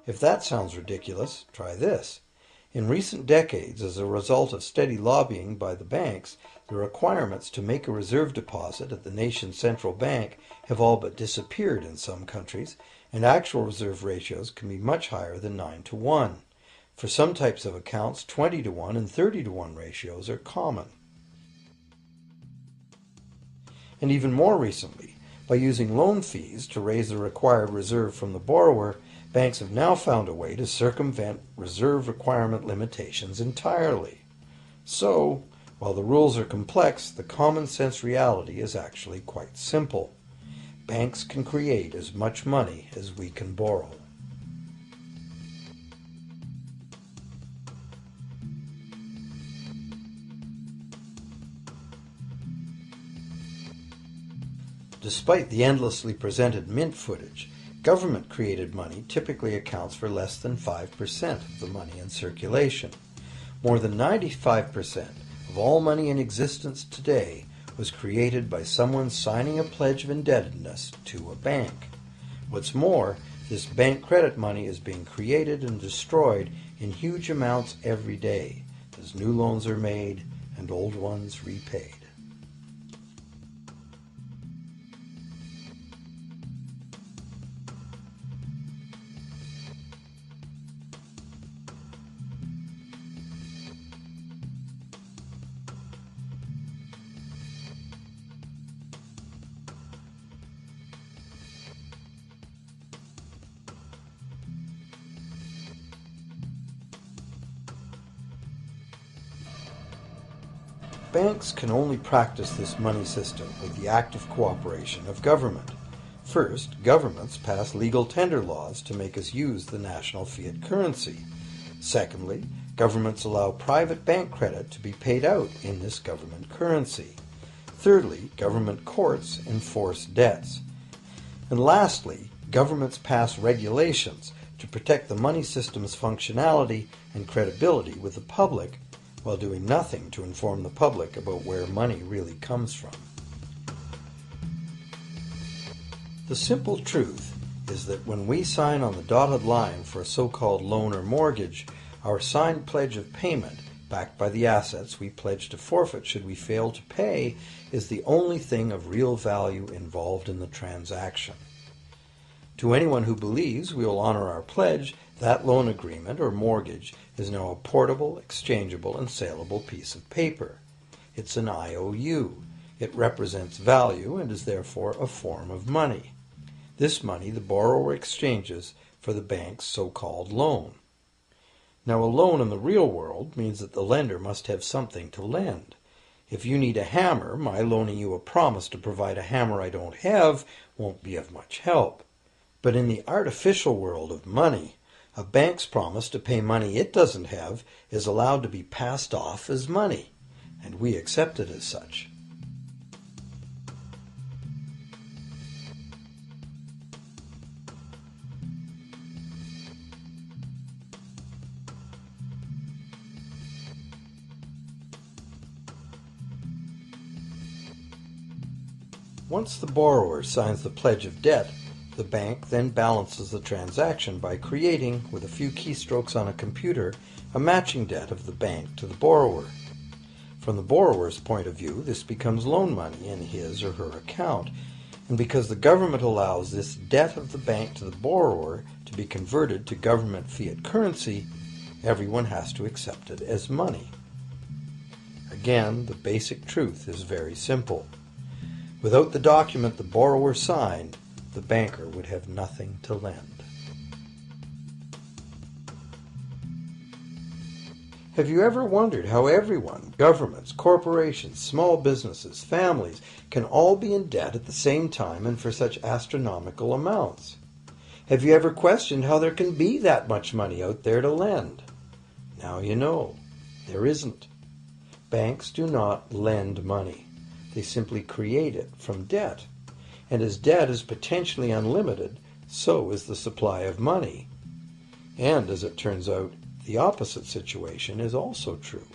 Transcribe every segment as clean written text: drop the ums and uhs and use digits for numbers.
If that sounds ridiculous, try this. In recent decades, as a result of steady lobbying by the banks, the requirements to make a reserve deposit at the nation's central bank have all but disappeared in some countries, and actual reserve ratios can be much higher than 9 to 1. For some types of accounts, 20 to 1 and 30 to 1 ratios are common. And even more recently, by using loan fees to raise the required reserve from the borrower, banks have now found a way to circumvent reserve requirement limitations entirely. So, while the rules are complex, the common sense reality is actually quite simple. Banks can create as much money as we can borrow. Despite the endlessly presented mint footage, government-created money typically accounts for less than 5% of the money in circulation. More than 95% of all money in existence today was created by someone signing a pledge of indebtedness to a bank. What's more, this bank credit money is being created and destroyed in huge amounts every day, as new loans are made and old ones repaid. Banks can only practice this money system with the active cooperation of government. First, governments pass legal tender laws to make us use the national fiat currency. Secondly, governments allow private bank credit to be paid out in this government currency. Thirdly, government courts enforce debts. And lastly, governments pass regulations to protect the money system's functionality and credibility with the public, while doing nothing to inform the public about where money really comes from. The simple truth is that when we sign on the dotted line for a so-called loan or mortgage, our signed pledge of payment, backed by the assets we pledge to forfeit should we fail to pay, is the only thing of real value involved in the transaction. To anyone who believes we will honor our pledge, that loan agreement or mortgage is now a portable, exchangeable, and saleable piece of paper. It's an IOU. It represents value and is therefore a form of money. This money the borrower exchanges for the bank's so-called loan. Now, a loan in the real world means that the lender must have something to lend. If you need a hammer, my loaning you a promise to provide a hammer I don't have won't be of much help. But in the artificial world of money, a bank's promise to pay money it doesn't have is allowed to be passed off as money, and we accept it as such. Once the borrower signs the pledge of debt, the bank then balances the transaction by creating, with a few keystrokes on a computer, a matching debt of the bank to the borrower. From the borrower's point of view, this becomes loan money in his or her account, and because the government allows this debt of the bank to the borrower to be converted to government fiat currency, everyone has to accept it as money. Again, the basic truth is very simple. Without the document the borrower signed, the banker would have nothing to lend. Have you ever wondered how everyone, governments, corporations, small businesses, families, can all be in debt at the same time and for such astronomical amounts? Have you ever questioned how there can be that much money out there to lend? Now you know. There isn't. Banks do not lend money. They simply create it from debt. And as debt is potentially unlimited, so is the supply of money. And as it turns out, the opposite situation is also true.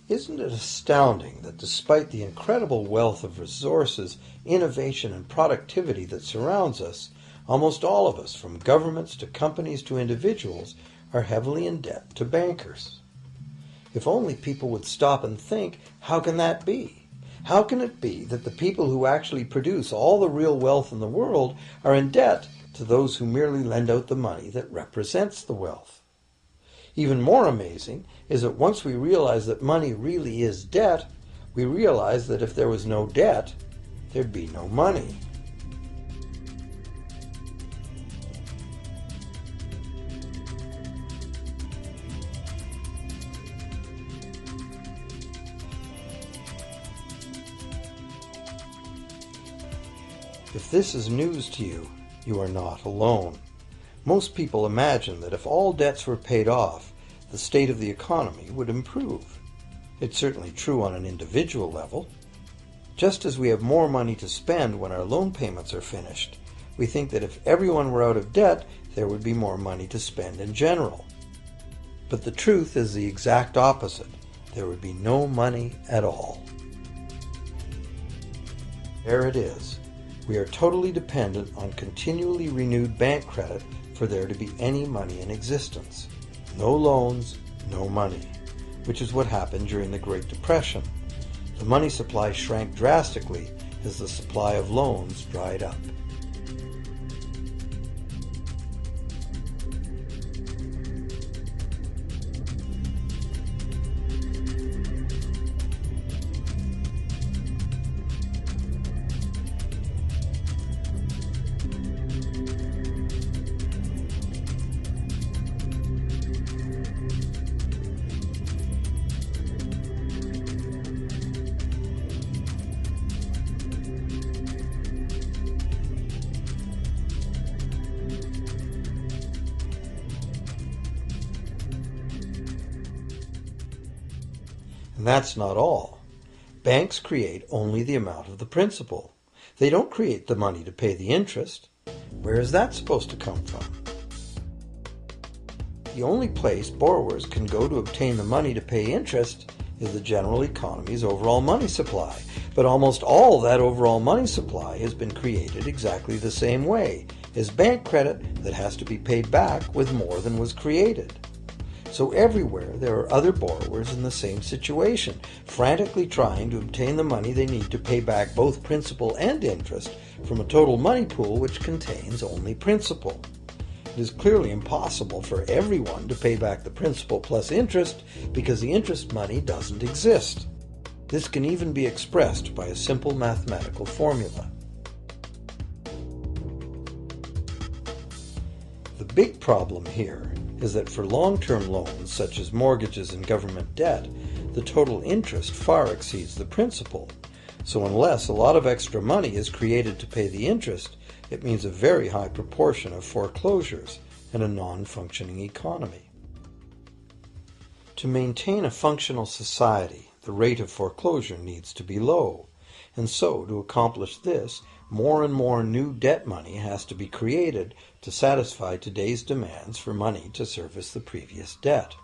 Isn't it astounding that despite the incredible wealth of resources, innovation, and productivity that surrounds us, almost all of us, from governments to companies to individuals, are heavily in debt to bankers? If only people would stop and think, how can that be? How can it be that the people who actually produce all the real wealth in the world are in debt to those who merely lend out the money that represents the wealth? Even more amazing is that once we realize that money really is debt, we realize that if there was no debt, there'd be no money. If this is news to you, you are not alone. Most people imagine that if all debts were paid off, the state of the economy would improve. It's certainly true on an individual level. Just as we have more money to spend when our loan payments are finished, we think that if everyone were out of debt, there would be more money to spend in general. But the truth is the exact opposite. There would be no money at all. There it is. We are totally dependent on continually renewed bank credit for there to be any money in existence. No loans, no money, which is what happened during the Great Depression. The money supply shrank drastically as the supply of loans dried up. And that's not all. Banks create only the amount of the principal. They don't create the money to pay the interest. Where is that supposed to come from? The only place borrowers can go to obtain the money to pay interest is the general economy's overall money supply. But almost all that overall money supply has been created exactly the same way, as bank credit that has to be paid back with more than was created. So everywhere there are other borrowers in the same situation, frantically trying to obtain the money they need to pay back both principal and interest from a total money pool which contains only principal. It is clearly impossible for everyone to pay back the principal plus interest because the interest money doesn't exist. This can even be expressed by a simple mathematical formula. The big problem here is that for long-term loans, such as mortgages and government debt, the total interest far exceeds the principal. So unless a lot of extra money is created to pay the interest, it means a very high proportion of foreclosures and a non-functioning economy. To maintain a functional society, the rate of foreclosure needs to be low. And so, to accomplish this, more and more new debt money has to be created to satisfy today's demands for money to service the previous debt.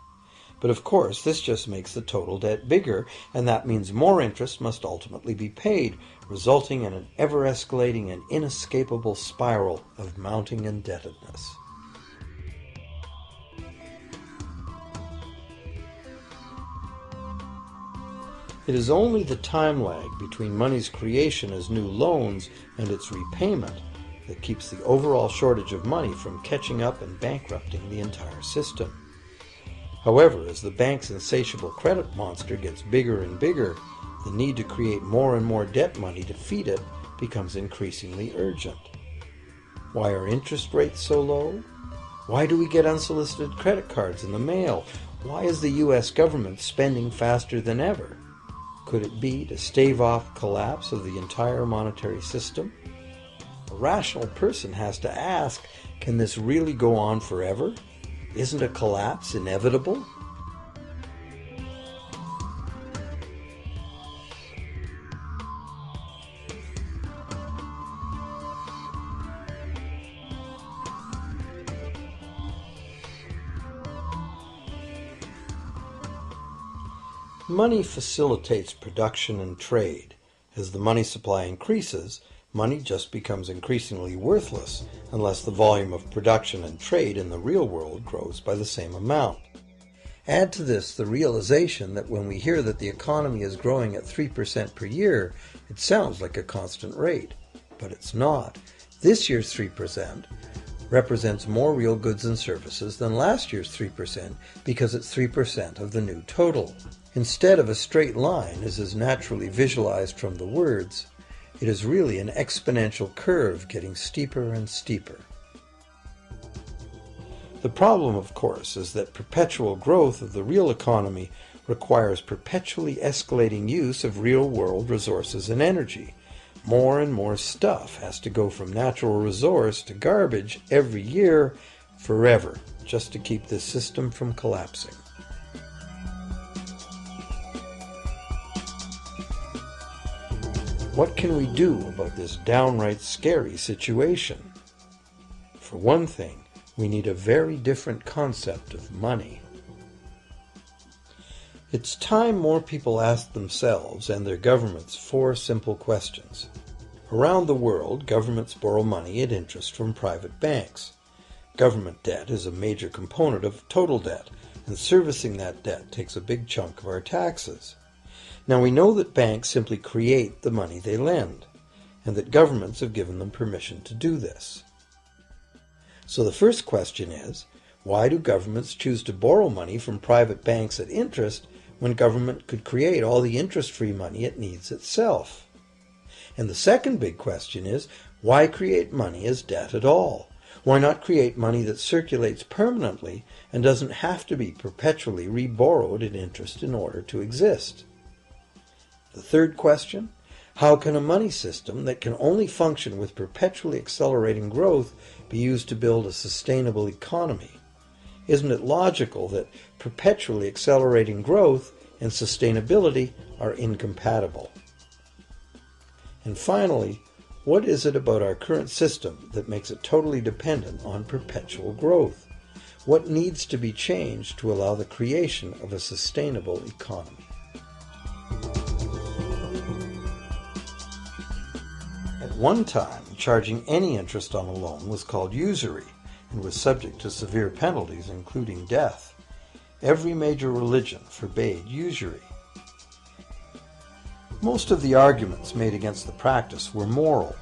But of course, this just makes the total debt bigger, and that means more interest must ultimately be paid, resulting in an ever-escalating and inescapable spiral of mounting indebtedness. It is only the time lag between money's creation as new loans and its repayment that keeps the overall shortage of money from catching up and bankrupting the entire system. However, as the bank's insatiable credit monster gets bigger and bigger, the need to create more and more debt money to feed it becomes increasingly urgent. Why are interest rates so low? Why do we get unsolicited credit cards in the mail? Why is the U.S. government spending faster than ever? Could it be to stave off collapse of the entire monetary system? A rational person has to ask, can this really go on forever? Isn't a collapse inevitable? Money facilitates production and trade. As the money supply increases, money just becomes increasingly worthless unless the volume of production and trade in the real world grows by the same amount. Add to this the realization that when we hear that the economy is growing at 3% per year, it sounds like a constant rate, but it's not. This year's 3% represents more real goods and services than last year's 3% because it's 3% of the new total. Instead of a straight line, as is naturally visualized from the words, it is really an exponential curve getting steeper and steeper. The problem, of course, is that perpetual growth of the real economy requires perpetually escalating use of real-world resources and energy. More and more stuff has to go from natural resource to garbage every year, forever, just to keep this system from collapsing. What can we do about this downright scary situation? For one thing, we need a very different concept of money. It's time more people asked themselves and their governments 4 simple questions. Around the world, governments borrow money at interest from private banks. Government debt is a major component of total debt, and servicing that debt takes a big chunk of our taxes. Now we know that banks simply create the money they lend, and that governments have given them permission to do this. So the first question is, why do governments choose to borrow money from private banks at interest when government could create all the interest-free money it needs itself? And the second big question is, why create money as debt at all? Why not create money that circulates permanently and doesn't have to be perpetually reborrowed at interest in order to exist? The third question, how can a money system that can only function with perpetually accelerating growth be used to build a sustainable economy? Isn't it logical that perpetually accelerating growth and sustainability are incompatible? And finally, what is it about our current system that makes it totally dependent on perpetual growth? What needs to be changed to allow the creation of a sustainable economy? At one time, charging any interest on a loan was called usury and was subject to severe penalties, including death. Every major religion forbade usury. Most of the arguments made against the practice were moral.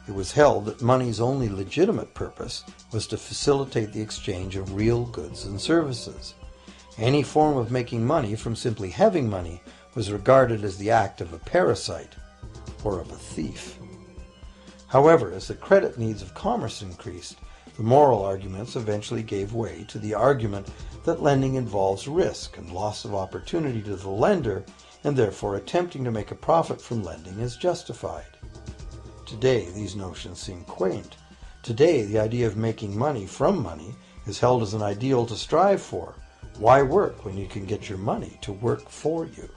It was held that money's only legitimate purpose was to facilitate the exchange of real goods and services. Any form of making money from simply having money was regarded as the act of a parasite or of a thief. However, as the credit needs of commerce increased, the moral arguments eventually gave way to the argument that lending involves risk and loss of opportunity to the lender, and therefore attempting to make a profit from lending is justified. Today, these notions seem quaint. Today, the idea of making money from money is held as an ideal to strive for. Why work when you can get your money to work for you?